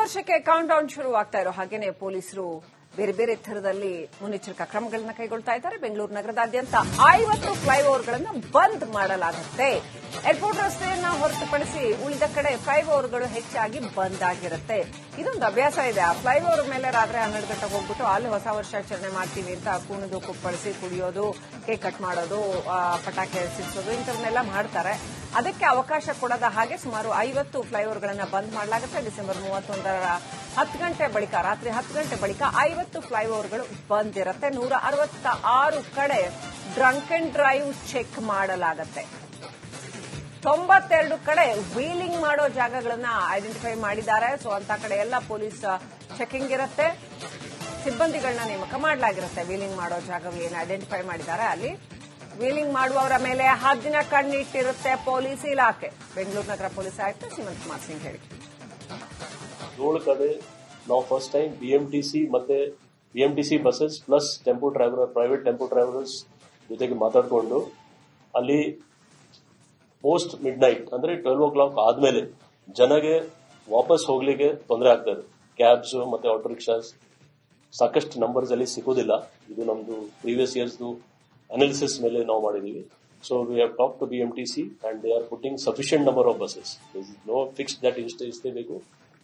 ವರ್ಷಕ್ಕೆ count down ಶುರುವಾಗ್ತಾ ಇರೋ ಹಾಗೇನೆ ಪೊಲೀಸರು ಬೇರೆ ಬೇರೆ ಥರದಲ್ಲಿ ಮುನ್ನೆಚ್ಚರಿಕಾ ಕ್ರಮಗಳನ್ನು ಕೈಗೊಳ್ತಾ ಇದ್ದಾರೆ. ಬೆಂಗಳೂರು ನಗರದಾದ್ಯಂತ 50 ಫ್ಲೈಓವರ್ಗಳನ್ನು ಬಂದ್ ಮಾಡಲಾಗುತ್ತೆ. ಏರ್ಪೋರ್ಟ್ ರಸ್ತೆಯನ್ನ ಹೊರತುಪಡಿಸಿ ಉಳಿದ ಕಡೆ ಫ್ಲೈಓವರ್ಗಳು ಹೆಚ್ಚಾಗಿ ಬಂದ್ ಆಗಿರುತ್ತೆ. ಇದೊಂದು ಅಭ್ಯಾಸ ಇದೆ. ಆ ಫ್ಲೈಓವರ್ ಮೇಲೆ ರಾತ್ರಿ 12 ಗಂಟೆಗೆ ಹೋಗ್ಬಿಟ್ಟು ಅಲ್ಲಿ ಹೊಸ ವರ್ಷಾಚರಣೆ ಮಾಡ್ತೀವಿ ಅಂತ ಕುಣಿದು ಕುಪ್ಪಳಿಸಿ ಕುಡಿಯೋದು, ಕೇಕ್ ಕಟ್ ಮಾಡೋದು, ಪಟಾಕಿ ಸಿಡಿಸೋದು ಇಂಥವನ್ನೆಲ್ಲ ಮಾಡ್ತಾರೆ. ಅದಕ್ಕೆ ಅವಕಾಶ ಕೊಡದ ಹಾಗೆ ಸುಮಾರು 50 ಫ್ಲೈಓವರ್ಗಳನ್ನು ಬಂದ್ ಮಾಡಲಾಗುತ್ತೆ. ಡಿಸೆಂಬರ್ 31ರ 10 ಗಂಟೆ ಬಳಿಕ, ರಾತ್ರಿ 10 ಗಂಟೆ ಬಳಿಕ 50 ಫ್ಲೈಓವರ್ಗಳು ಬಂದ್ ಇರುತ್ತೆ. 166 ಕಡೆ ಡ್ರಂಕ್ ಅಂಡ್ ಡ್ರೈವ್ ಚೆಕ್ ಮಾಡಲಾಗುತ್ತೆ. 92 ಕಡೆ ವೀಲಿಂಗ್ ಮಾಡೋ ಜಾಗಗಳನ್ನ ಐಡೆಂಟಿಫೈ ಮಾಡಿದ್ದಾರೆ. ಸೊ ಅಂತ ಕಡೆ ಎಲ್ಲ ಪೊಲೀಸ್ ಚೆಕಿಂಗ್ ಇರುತ್ತೆ. ಸಿಬ್ಬಂದಿಗಳನ್ನ ನೇಮಕ ಮಾಡಲಾಗಿರುತ್ತೆ. ವೀಲಿಂಗ್ ಮಾಡೋ ಜಾಗಗಳನ್ನು ಐಡೆಂಟಿಫೈ ಮಾಡಿದ್ದಾರೆ. ಅಲ್ಲಿ ವೀಲಿಂಗ್ ಮಾಡುವವರ ಮೇಲೆ ಹದ್ದಿನ ಕಣ್ಣಿಟ್ಟಿರುತ್ತೆ ಪೊಲೀಸ್ ಇಲಾಖೆ. ಬೆಂಗಳೂರು ನಗರ ಪೊಲೀಸ್ ಆಯುಕ್ತ ಸೀಮಂತ್ ಕುಮಾರ್ ಸಿಂಗ್ ಹೇಳಿ, 7 ಕಡೆ ನಾವು ಫಸ್ಟ್ ಟೈಮ್ ಬಿಎಂಟಿಸಿ ಮತ್ತೆ BMTC buses plus tempo driver, private tempo drivers ಜೊತೆಗೆ ಮಾತಾಡಿಕೊಂಡು ಅಲ್ಲಿ ಪೋಸ್ಟ್ ಮಿಡ್ ನೈಟ್ ಅಂದ್ರೆ 12 o'clock ಆದ್ಮೇಲೆ ಜನಗೆ ವಾಪಸ್ ಹೋಗ್ಲಿಕ್ಕೆ ತೊಂದರೆ ಆಗ್ತದೆ. ಕ್ಯಾಬ್ಸ್ ಮತ್ತೆ ಆಟೋ ರಿಕ್ಷಾಸ್ ಸಾಕಷ್ಟು ನಂಬರ್ಸ್ ಅಲ್ಲಿ ಸಿಗೋದಿಲ್ಲ. ಇದು ನಮ್ದು ಪ್ರೀವಿಯಸ್ ಇಯರ್ಸ್ ಅನಾಲಿಸಿಸ್ ಮೇಲೆ ನಾವು ಮಾಡಿದೀವಿ. So we have talk to BMTC and they are putting sufficient number of buses. No fix that ಇಷ್ಟೇ ಬೇಕು.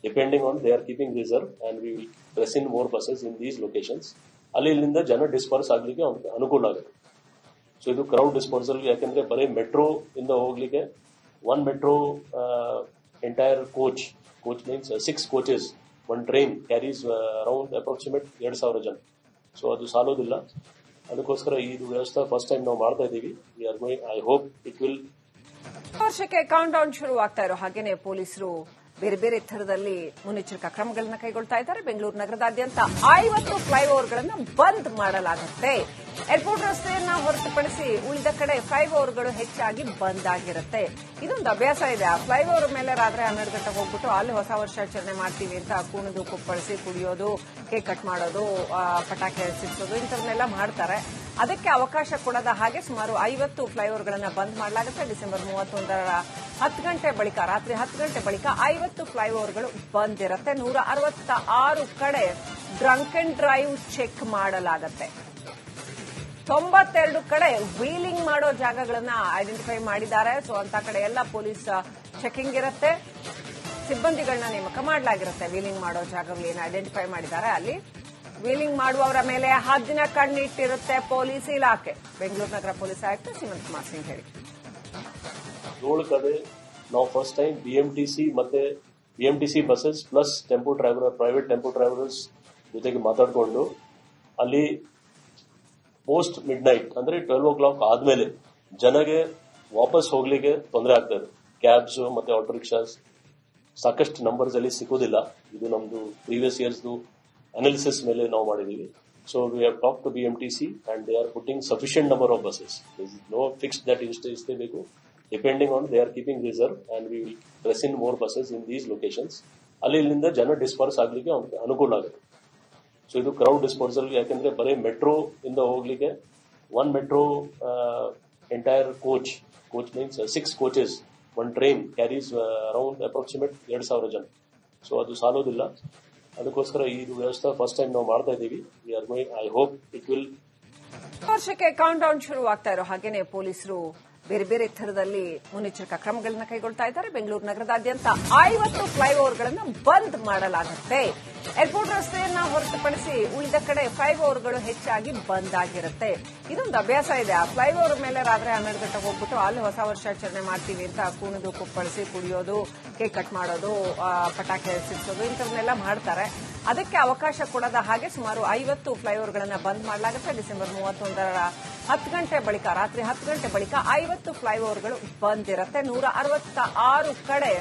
Depending on they are keeping reserve and we will press in more buses in these locations. ಅಲ್ಲಿ ಇಲ್ಲಿಂದ ಜನ disperse ಆಗ್ಲಿಕ್ಕೆ ಅನುಕೂಲ ಆಗುತ್ತೆ. So ಇದು crowd dispersal. ಯಾಕಂದ್ರೆ ಬರೀ ಮೆಟ್ರೋ ಇಂದ ಹೋಗ್ಲಿಕ್ಕೆ one metro entire coach means 6 coaches, one train carries around approximate 2,000 ಜನ. ಸೊ ಅದು ಸಾಲೋದಿಲ್ಲ. ಅದಕ್ಕೋಸ್ಕರ ಈ ವ್ಯವಸ್ಥೆ ಫಸ್ಟ್ ಟೈಮ್ ನಾವು ಮಾಡ್ತಾ ಇದ್ದೀವಿ. We are going, I hope it will. ವರ್ಷಕ್ಕೆ ಕೌಂಟ್ ಡೌನ್ ಶುರುವಾಗ್ತಾ ಇರೋ ಹಾಗೇನೆ ಪೊಲೀಸರು ಬೇರೆ ಬೇರೆ ಥರದಲ್ಲಿ ಮುನ್ನೆಚ್ಚರಿಕಾ ಕ್ರಮಗಳನ್ನು ಕೈಗೊಳ್ತಾ ಇದ್ದಾರೆ. ಬೆಂಗಳೂರು ನಗರದಾದ್ಯಂತ 50 ಫ್ಲೈಓವರ್ಗಳನ್ನು ಬಂದ್ ಮಾಡಲಾಗುತ್ತೆ. ಏರ್ಪೋರ್ಟ್ ರಸ್ತೆಯನ್ನ ಹೊರತುಪಡಿಸಿ ಉಳಿದ ಕಡೆ ಫ್ಲೈಓವರ್ಗಳು ಹೆಚ್ಚಾಗಿ ಬಂದ್ ಆಗಿರುತ್ತೆ. ಇದೊಂದು ಅಭ್ಯಾಸ ಇದೆ. ಆ ಫ್ಲೈಓವರ್ ಮೇಲೆ ರಾತ್ರಿ 12 ಗಂಟೆಗೆ ಹೋಗ್ಬಿಟ್ಟು ಅಲ್ಲಿ ಹೊಸ ವರ್ಷಾಚರಣೆ ಮಾಡ್ತೀವಿ ಅಂತ ಕುಣಿದು ಕುಪ್ಪಳಿಸಿ ಕುಡಿಯೋದು, ಕೇಕ್ ಕಟ್ ಮಾಡೋದು, ಪಟಾಕಿ ಸಿಡಿಸೋದು ಇಂಥವನ್ನೆಲ್ಲ ಮಾಡ್ತಾರೆ. ಅದಕ್ಕೆ ಅವಕಾಶ ಕೊಡದ ಹಾಗೆ ಸುಮಾರು 50 ಫ್ಲೈಓವರ್ಗಳನ್ನು ಬಂದ್ ಮಾಡಲಾಗುತ್ತೆ. ಡಿಸೆಂಬರ್ 31ರ 10 ಗಂಟೆ ಬಳಿಕ, ರಾತ್ರಿ 10 ಗಂಟೆ ಬಳಿಕ 50 ಫ್ಲೈಓವರ್ಗಳು ಬಂದ್ ಇರುತ್ತೆ. 166 ಕಡೆ ಡ್ರಂಕ್ ಅಂಡ್ ಡ್ರೈವ್ ಚೆಕ್ ಮಾಡಲಾಗುತ್ತೆ. 92 ಕಡೆ ವೀಲಿಂಗ್ ಮಾಡೋ ಜಾಗಗಳನ್ನ ಐಡೆಂಟಿಫೈ ಮಾಡಿದ್ದಾರೆ. ಸೊ ಅಂತ ಕಡೆ ಎಲ್ಲ ಪೊಲೀಸ್ ಚೆಕಿಂಗ್ ಇರುತ್ತೆ. ಸಿಬ್ಬಂದಿಗಳನ್ನ ನೇಮಕ ಮಾಡಲಾಗಿರುತ್ತೆ. ವೀಲಿಂಗ್ ಮಾಡೋ ಜಾಗಗಳನ್ನು ಐಡೆಂಟಿಫೈ ಮಾಡಿದ್ದಾರೆ. ಅಲ್ಲಿ ವೀಲಿಂಗ್ ಮಾಡುವವರ ಮೇಲೆ ಹದ್ದಿನ ಕಣ್ಣಿಟ್ಟಿರುತ್ತೆ ಪೊಲೀಸ್ ಇಲಾಖೆ. ಬೆಂಗಳೂರು ನಗರ ಪೊಲೀಸ್ ಆಯುಕ್ತ ಸೀಮಂತ್ ಕುಮಾರ್ ಸಿಂಗ್ ಹೇಳಿ, 7 ಕಡೆ ನಾವು ಫಸ್ಟ್ ಟೈಮ್ ಬಿಎಂಟಿಸಿ ಮತ್ತೆ BMTC buses plus tempo driver, private tempo drivers ಜೊತೆಗೆ ಮಾತಾಡಿಕೊಂಡು ಅಲ್ಲಿ ಪೋಸ್ಟ್ ಮಿಡ್ ನೈಟ್ ಅಂದ್ರೆ 12 o'clock ಆದ್ಮೇಲೆ ಜನಗೆ ವಾಪಸ್ ಹೋಗ್ಲಿಕ್ಕೆ ತೊಂದರೆ ಆಗ್ತದೆ. ಕ್ಯಾಬ್ಸ್ ಮತ್ತೆ ಆಟೋ ರಿಕ್ಷಾಸ್ ಸಾಕಷ್ಟು ನಂಬರ್ಸ್ ಅಲ್ಲಿ ಸಿಗೋದಿಲ್ಲ. ಇದು ನಮ್ದು ಪ್ರೀವಿಯಸ್ ಇಯರ್ಸ್ ಅನಾಲಿಸಿಸ್ ಮೇಲೆ ನಾವು ಮಾಡಿದೀವಿ. So we have talk to BMTC and they are putting sufficient number of buses. No fix that ಇಷ್ಟೇ ಬೇಕು. Depending on they are keeping reserve and we will press in more buses in these locations. ಅಲ್ಲಿ ಇಲ್ಲಿಂದ ಜನ disperse ಆಗ್ಲಿಕ್ಕೆ ಅನುಕೂಲ ಆಗುತ್ತೆ. So ಇದು crowd dispersal. ಯಾಕಂದ್ರೆ ಬರೀ ಮೆಟ್ರೋ ಇಂದ ಹೋಗ್ಲಿಕ್ಕೆ one metro entire coach means 6 coaches, one train carries around approximate 2,000 ಜನ. ಸೊ ಅದು ಸಾಲೋದಿಲ್ಲ. ಅದಕ್ಕೋಸ್ಕರ ಈ ವ್ಯವಸ್ಥೆ ಫಸ್ಟ್ ಟೈಮ್ ನಾವು ಮಾಡ್ತಾ ಇದ್ದೀವಿ. We are going, I hope it will. ವರ್ಷಕ್ಕೆ ಕೌಂಟ್ ಡೌನ್ ಶುರುವಾಗ್ತಾ ಇರೋ ಹಾಗೇನೆ ಪೊಲೀಸರು ಬೇರೆ ಬೇರೆ ಥರದಲ್ಲಿ ಮುನ್ನೆಚ್ಚರಿಕಾ ಕ್ರಮಗಳನ್ನು ಕೈಗೊಳ್ತಾ ಇದ್ದಾರೆ. ಬೆಂಗಳೂರು ನಗರದಾದ್ಯಂತ 50 ಫ್ಲೈಓವರ್ಗಳನ್ನು ಬಂದ್ ಮಾಡಲಾಗುತ್ತೆ. ಏರ್ಪೋರ್ಟ್ ರಸ್ತೆಯನ್ನ ಹೊರತುಪಡಿಸಿ ಉಳಿದ ಕಡೆ ಫ್ಲೈಓವರ್ಗಳು ಹೆಚ್ಚಾಗಿ ಬಂದ್ ಆಗಿರುತ್ತೆ. ಇದೊಂದು ಅಭ್ಯಾಸ ಇದೆ. ಆ ಫ್ಲೈಓವರ್ ಮೇಲೆ ರಾತ್ರಿ 12 ಗಂಟೆಗೆ ಹೋಗ್ಬಿಟ್ಟು ಅಲ್ಲಿ ಹೊಸ ವರ್ಷಾಚರಣೆ ಮಾಡ್ತೀವಿ ಅಂತ ಕುಣಿದು ಕುಪ್ಪಳಿಸಿ ಕುಡಿಯೋದು, ಕೇಕ್ ಕಟ್ ಮಾಡೋದು, ಪಟಾಕಿ ಸಿಡಿಸೋದು ಇಂಥವನ್ನೆಲ್ಲ ಮಾಡ್ತಾರೆ. ಅದಕ್ಕೆ ಅವಕಾಶ ಕೊಡದ ಹಾಗೆ ಸುಮಾರು 50 ಫ್ಲೈಓವರ್ಗಳನ್ನು ಬಂದ್ ಮಾಡಲಾಗುತ್ತೆ. ಡಿಸೆಂಬರ್ 31ರ 10 ಗಂಟೆ ಬಳಿಕ, ರಾತ್ರಿ 10 ಗಂಟೆ ಬಳಿಕ 50 ಫ್ಲೈಓವರ್ಗಳು ಬಂದ್ ಇರುತ್ತೆ. 166 ಕಡೆ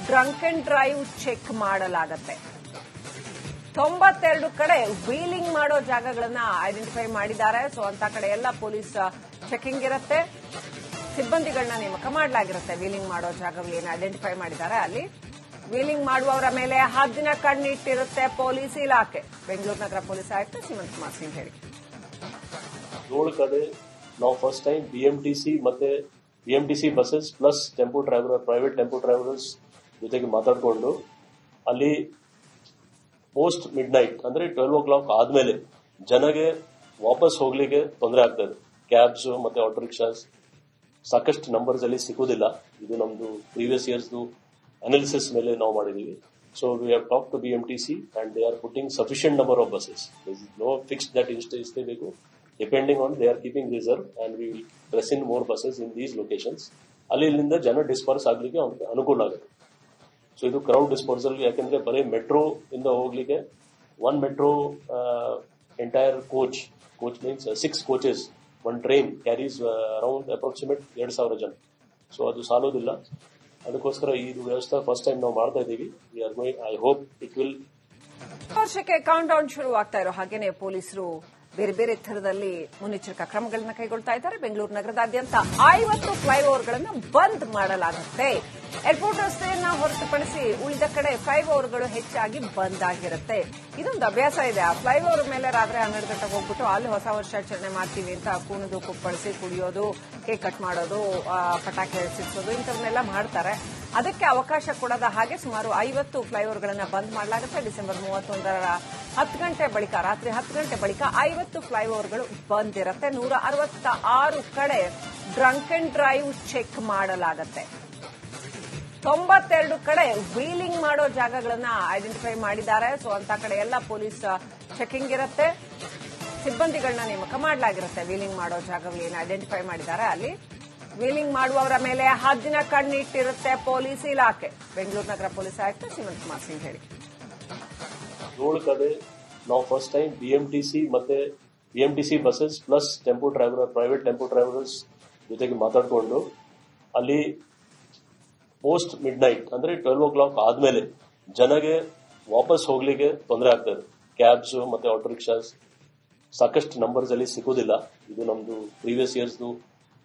ಡ್ರಂಕ್ ಅಂಡ್ ಡ್ರೈವ್ ಚೆಕ್ ಮಾಡಲಾಗುತ್ತೆ. 92 ಕಡೆ ವೀಲಿಂಗ್ ಮಾಡೋ ಜಾಗಗಳನ್ನ ಐಡೆಂಟಿಫೈ ಮಾಡಿದ್ದಾರೆ. ಸೊ ಅಂತ ಕಡೆ ಎಲ್ಲ ಪೊಲೀಸ್ ಚೆಕಿಂಗ್ ಇರುತ್ತೆ. ಸಿಬ್ಬಂದಿಗಳನ್ನ ನೇಮಕ ಮಾಡಲಾಗಿರುತ್ತೆ. ವೀಲಿಂಗ್ ಮಾಡೋ ಜಾಗಗಳನ್ನು ಐಡೆಂಟಿಫೈ ಮಾಡಿದ್ದಾರೆ. ಅಲ್ಲಿ ವೀಲಿಂಗ್ ಮಾಡುವವರ ಮೇಲೆ ಹದ್ದಿನ ಕಣ್ಣಿಟ್ಟಿರುತ್ತೆ ಪೊಲೀಸ್ ಇಲಾಖೆ. ಬೆಂಗಳೂರು ನಗರ ಪೊಲೀಸ್ ಆಯುಕ್ತ ಸೀಮಂತ್ ಕುಮಾರ್ ಸಿಂಗ್ ಹೇಳಿ, 7 ಕಡೆ ನಾವು ಫಸ್ಟ್ ಟೈಮ್ ಬಿಎಂಟಿಸಿ ಮತ್ತೆ BMTC buses plus tempo driver, private tempo drivers ಜೊತೆಗೆ ಮಾತಾಡಿಕೊಂಡು ಅಲ್ಲಿ ಪೋಸ್ಟ್ ಮಿಡ್ ನೈಟ್ ಅಂದ್ರೆ 12 o'clock ಆದ್ಮೇಲೆ ಜನಗೆ ವಾಪಸ್ ಹೋಗ್ಲಿಕ್ಕೆ ತೊಂದರೆ ಆಗ್ತದೆ. ಕ್ಯಾಬ್ಸ್ ಮತ್ತೆ ಆಟೋ ರಿಕ್ಷಾಸ್ ಸಾಕಷ್ಟು ನಂಬರ್ಸ್ ಅಲ್ಲಿ ಸಿಗೋದಿಲ್ಲ. ಇದು ನಮ್ದು ಪ್ರೀವಿಯಸ್ ಇಯರ್ಸ್ ಅನಾಲಿಸಿಸ್ ಮೇಲೆ ನಾವು ಮಾಡಿದೀವಿ. So we have talk to BMTC and they are putting sufficient number of buses. No fixed that ಇಷ್ಟೇ ಬೇಕು. Depending on they are keeping reserve and we will press in more buses in these locations. ಅಲ್ಲಿಂದ ಜನ disperse ಆಗ್ಲಿಕ್ಕೆ ಅನುಕೂಲ ಆಗುತ್ತೆ. So ಇದು crowd disposal. ಯಾಕಂದ್ರೆ ಬರೀ ಮೆಟ್ರೋ ಇಂದ ಹೋಗ್ಲಿಕ್ಕೆ one metro entire coach means 6 coaches, one train carries around approximate 2,000 ಜನ. ಸೊ ಅದು ಸಾಲೋದಿಲ್ಲ. ಅದಕ್ಕೋಸ್ಕರ ಈ ವ್ಯವಸ್ಥೆ ಫಸ್ಟ್ ಟೈಮ್ ನಾವು ಮಾಡ್ತಾ ಇದ್ದೀವಿ. We are going, I hope it will. ವರ್ಷಕ್ಕೆ ಕೌಂಟ್ ಡೌನ್ ಶುರುವಾಗ್ತಾ ಇರೋ ಹಾಗೇನೆ ಪೊಲೀಸರು ಬೇರೆ ಬೇರೆ ಥರದಲ್ಲಿ ಮುನ್ನೆಚ್ಚರಿಕಾ ಕ್ರಮಗಳನ್ನ ಕೈಗೊಳ್ತಾ ಇದ್ದಾರೆ. ಬೆಂಗಳೂರು ನಗರದಾದ್ಯಂತ 50 ಫ್ಲೈಓವರ್ಗಳನ್ನು ಬಂದ್ ಮಾಡಲಾಗುತ್ತೆ. ಏರ್ಪೋರ್ಟ್ ರಸ್ತೆಯನ್ನ ಹೊರತುಪಡಿಸಿ ಉಳಿದ ಕಡೆ ಫ್ಲೈಓವರ್ಗಳು ಹೆಚ್ಚಾಗಿ ಬಂದ್ ಆಗಿರುತ್ತೆ. ಇದೊಂದು ಅಭ್ಯಾಸ ಇದೆ. ಆ ಫ್ಲೈಓವರ್ ಮೇಲೆ ರಾತ್ರಿ 12 ಗಂಟೆಗೆ ಹೋಗ್ಬಿಟ್ಟು ಅಲ್ಲಿ ಹೊಸ ವರ್ಷಾಚರಣೆ ಮಾಡ್ತೀವಿ ಅಂತ ಕುಣಿದು ಕುಪ್ಪಳಿಸಿ ಕುಡಿಯೋದು, ಕೇಕ್ ಕಟ್ ಮಾಡೋದು, ಪಟಾಕಿ ಸಿಡಿಸೋದು ಇಂಥವನ್ನೆಲ್ಲ ಮಾಡ್ತಾರೆ. ಅದಕ್ಕೆ ಅವಕಾಶ ಕೊಡದ ಹಾಗೆ ಸುಮಾರು 50 ಫ್ಲೈಓವರ್ಗಳನ್ನು ಬಂದ್ ಮಾಡಲಾಗುತ್ತೆ. ಡಿಸೆಂಬರ್ 31ರ 10 ಗಂಟೆ ಬಳಿಕ, ರಾತ್ರಿ 10 ಗಂಟೆ ಬಳಿಕ 50 ಫ್ಲೈಓವರ್ಗಳು ಬಂದ್ ಇರುತ್ತೆ. 166 ಕಡೆ ಡ್ರಂಕ್ ಅಂಡ್ ಡ್ರೈವ್ ಚೆಕ್ ಮಾಡಲಾಗುತ್ತೆ. 92 ಕಡೆ ವೀಲಿಂಗ್ ಮಾಡೋ ಜಾಗಗಳನ್ನ ಐಡೆಂಟಿಫೈ ಮಾಡಿದ್ದಾರೆ. ಸೊ ಅಂತ ಕಡೆ ಎಲ್ಲ ಪೊಲೀಸ್ ಚೆಕಿಂಗ್ ಇರುತ್ತೆ. ಸಿಬ್ಬಂದಿಗಳನ್ನ ನೇಮಕ ಮಾಡಲಾಗಿರುತ್ತೆ. ವೀಲಿಂಗ್ ಮಾಡೋ ಜಾಗಗಳು ಏನು ಐಡೆಂಟಿಫೈ ಮಾಡಿದ್ದಾರೆ ಅಲ್ಲಿ ವೀಲಿಂಗ್ ಮಾಡುವವರ ಮೇಲೆ ಹದ್ದಿನ ಕಣ್ಣಿಟ್ಟಿರುತ್ತೆ ಪೊಲೀಸ್ ಇಲಾಖೆ. ಬೆಂಗಳೂರು ನಗರ ಪೊಲೀಸ್ ಆಯುಕ್ತ ಶ್ರೀಮಂತ್ ಕುಮಾರ್ ಸಿಂಗ್ ಹೇಳಿ. 7 ಕಡೆ ನಾವು ಫಸ್ಟ್ ಟೈಮ್ BMTC ಮತ್ತೆ BMTC buses plus tempo driver, private tempo drivers ಜೊತೆಗೆ ಮಾತಾಡಿಕೊಂಡು ಅಲ್ಲಿ ಪೋಸ್ಟ್ ಮಿಡ್ ನೈಟ್ ಅಂದ್ರೆ 12 o'clock ಆದ್ಮೇಲೆ ಜನಗೆ ವಾಪಸ್ ಹೋಗ್ಲಿಕ್ಕೆ ತೊಂದರೆ ಆಗ್ತದೆ. ಕ್ಯಾಬ್ಸ್ ಮತ್ತೆ ಆಟೋ ರಿಕ್ಷಾಸ್ ಸಾಕಷ್ಟು ನಂಬರ್ಸ್ ಅಲ್ಲಿ ಸಿಗೋದಿಲ್ಲ. ಇದು ನಮ್ದು ಪ್ರೀವಿಯಸ್ ಇಯರ್ಸ್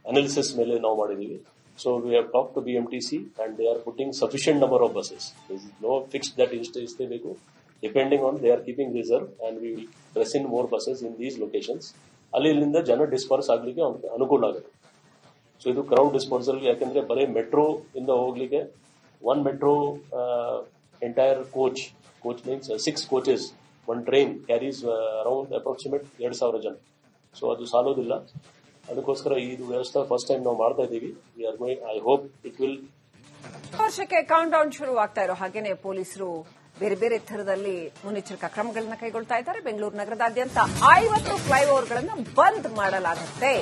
ಅನಾಲಿಸಿಸ್ ಮೇಲೆ ನಾವು ಮಾಡಿದೀವಿ. So we have talk to BMTC and they are putting sufficient number of buses. No fixed that ಇಷ್ಟೇ ಬೇಕು. Depending on they are keeping reserve and we will press in more buses in these locations. ಅಲ್ಲಿಂದ ಜನ disperse ಆಗ್ಲಿಕ್ಕೆ ಅನುಕೂಲ ಆಗುತ್ತೆ. So ಇದು crowd disposal. ಯಾಕಂದ್ರೆ ಬರೀ ಮೆಟ್ರೋ ಇಂದ ಹೋಗ್ಲಿಕ್ಕೆ one metro entire coach means 6 coaches, one train carries around approximate 2,000 ಜನ. ಸೊ ಅದು ಸಾಲೋದಿಲ್ಲ. ಅದಕ್ಕೋಸ್ಕರ ಈ ವ್ಯವಸ್ಥೆ ಫಸ್ಟ್ ಟೈಮ್ ನಾವು ಮಾಡ್ತಾ ಇದ್ದೀವಿ. We are going, I hope it will. ವರ್ಷಕ್ಕೆ ಕೌಂಟ್ ಡೌನ್ ಶುರುವಾಗ್ತಾ ಇರೋ ಹಾಗೇನೆ ಪೊಲೀಸರು ಬೇರೆ ಬೇರೆ ಥರದಲ್ಲಿ ಮುನ್ನೆಚ್ಚರಿಕಾ ಕ್ರಮಗಳನ್ನ ಕೈಗೊಳ್ತಾ ಇದ್ದಾರೆ. ಬೆಂಗಳೂರು ನಗರದಾದ್ಯಂತ 50 ಫ್ಲೈಓವರ್ಗಳನ್ನು ಬಂದ್ ಮಾಡಲಾಗುತ್ತೆ.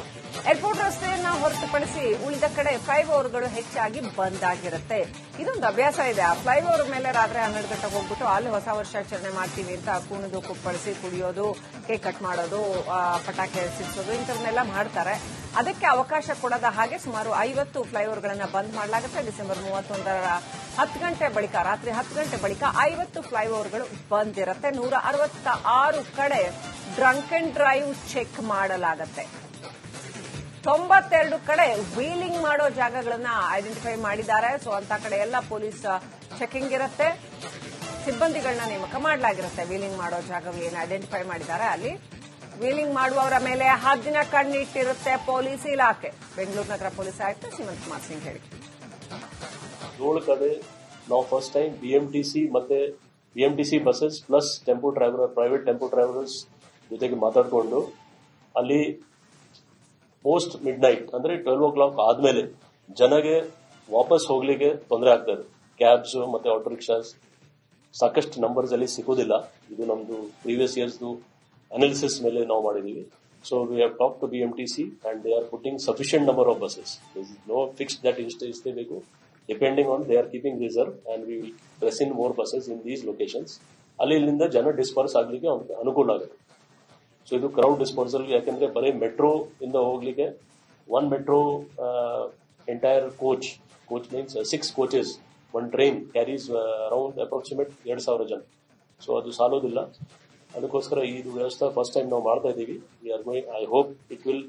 ಏರ್ಪೋರ್ಟ್ ರಸ್ತೆಯನ್ನ ಹೊರತುಪಡಿಸಿ ಉಳಿದ ಕಡೆ ಫ್ಲೈಓವರ್ಗಳು ಹೆಚ್ಚಾಗಿ ಬಂದ್ ಆಗಿರುತ್ತೆ. ಇದೊಂದು ಅಭ್ಯಾಸ ಇದೆ. ಆ ಫ್ಲೈಓವರ್ ಮೇಲೆ ರಾತ್ರಿ 12 ಗಂಟೆಗೆ ಹೋಗ್ಬಿಟ್ಟು ಅಲ್ಲಿ ಹೊಸ ವರ್ಷಾಚರಣೆ ಮಾಡ್ತೀವಿ ಅಂತ ಕುಣಿದು ಕುಪ್ಪಳಿಸಿ ಕುಡಿಯೋದು, ಕೇಕ್ ಕಟ್ ಮಾಡೋದು, ಪಟಾಕಿ ಸಿಡಿಸೋದು ಇಂಥವನ್ನೆಲ್ಲ ಮಾಡ್ತಾರೆ. ಅದಕ್ಕೆ ಅವಕಾಶ ಕೊಡದ ಹಾಗೆ ಸುಮಾರು 50 ಫ್ಲೈಓವರ್ಗಳನ್ನು ಬಂದ್ ಮಾಡಲಾಗುತ್ತೆ. ಡಿಸೆಂಬರ್ 31ರ 10 ಗಂಟೆ ಬಳಿಕ, ರಾತ್ರಿ 10 ಗಂಟೆ ಬಳಿಕ 50 ಫ್ಲೈಓವರ್ಗಳು ಬಂದ್ ಇರುತ್ತೆ. 166 ಕಡೆ ಡ್ರಂಕ್ ಅಂಡ್ ಡ್ರೈವ್ ಚೆಕ್ ಮಾಡಲಾಗುತ್ತೆ. 92 ಕಡೆ ವೀಲಿಂಗ್ ಮಾಡೋ ಜಾಗಗಳನ್ನ ಐಡೆಂಟಿಫೈ ಮಾಡಿದ್ದಾರೆ. ಸೊ ಅಂತ ಕಡೆ ಎಲ್ಲ ಪೊಲೀಸ್ ಚೆಕಿಂಗ್ ಇರುತ್ತೆ. ಸಿಬ್ಬಂದಿಗಳನ್ನ ನೇಮಕ ಮಾಡಲಾಗಿರುತ್ತೆ. ವೀಲಿಂಗ್ ಮಾಡೋ ಜಾಗಗಳು ಏನು ಐಡೆಂಟಿಫೈ ಮಾಡಿದ್ದಾರೆ ಅಲ್ಲಿ ವೀಲಿಂಗ್ ಮಾಡುವವರ ಮೇಲೆ ಹದ್ದಿನ ಕಣ್ಣಿಟ್ಟಿರುತ್ತೆ ಪೊಲೀಸ್ ಇಲಾಖೆ. ಬೆಂಗಳೂರು ನಗರ ಪೊಲೀಸ್ ಆಯುಕ್ತ ಶ್ರೀಮಂತ್ ಕುಮಾರ್ ಸಿಂಗ್ ಹೇಳಿ. 7 ಕಡೆ ನಾವು ಫಸ್ಟ್ ಟೈಮ್ BMTC ಮತ್ತೆ BMTC buses plus tempo driver, private tempo drivers ಜೊತೆಗೆ ಮಾತಾಡಿಕೊಂಡು ಅಲ್ಲಿ ಪೋಸ್ಟ್ ಮಿಡ್ ನೈಟ್ ಅಂದ್ರೆ 12 o'clock ಆದ್ಮೇಲೆ ಜನಗೆ ವಾಪಸ್ ಹೋಗ್ಲಿಕ್ಕೆ ತೊಂದರೆ ಆಗ್ತದೆ. ಕ್ಯಾಬ್ಸ್ ಮತ್ತೆ ಆಟೋ ರಿಕ್ಷಾಸ್ ಸಾಕಷ್ಟು ನಂಬರ್ಸ್ ಅಲ್ಲಿ ಸಿಗೋದಿಲ್ಲ. ಇದು ನಮ್ದು ಪ್ರೀವಿಯಸ್ ಇಯರ್ಸ್ ಅನಾಲಿಸಿಸ್ ಮೇಲೆ ನಾವು ಮಾಡಿದೀವಿ. So we have talk to BMTC and they are putting sufficient number of buses. No fixed that ಇಷ್ಟೇ ಬೇಕು. Depending on they are keeping reserve and we will press in more buses in these locations. ಅಲ್ಲಿಂದ ಜನ disperse ಆಗ್ಲಿಕ್ಕೆ ಅನುಕೂಲ ಆಗುತ್ತೆ. So ಇದು crowd disposal. ಯಾಕಂದ್ರೆ ಬರೀ ಮೆಟ್ರೋ ಇಂದ ಹೋಗ್ಲಿಕ್ಕೆ one metro entire coach means 6 coaches, one train carries around approximate 2,000 ಜನ. ಸೊ ಅದು ಸಾಲೋದಿಲ್ಲ. ಅದಕ್ಕೋಸ್ಕರ ಈ ವ್ಯವಸ್ಥೆ ಫಸ್ಟ್ ಟೈಮ್ ನಾವು ಮಾಡ್ತಾ ಇದ್ದೀವಿ. We are going, I hope it will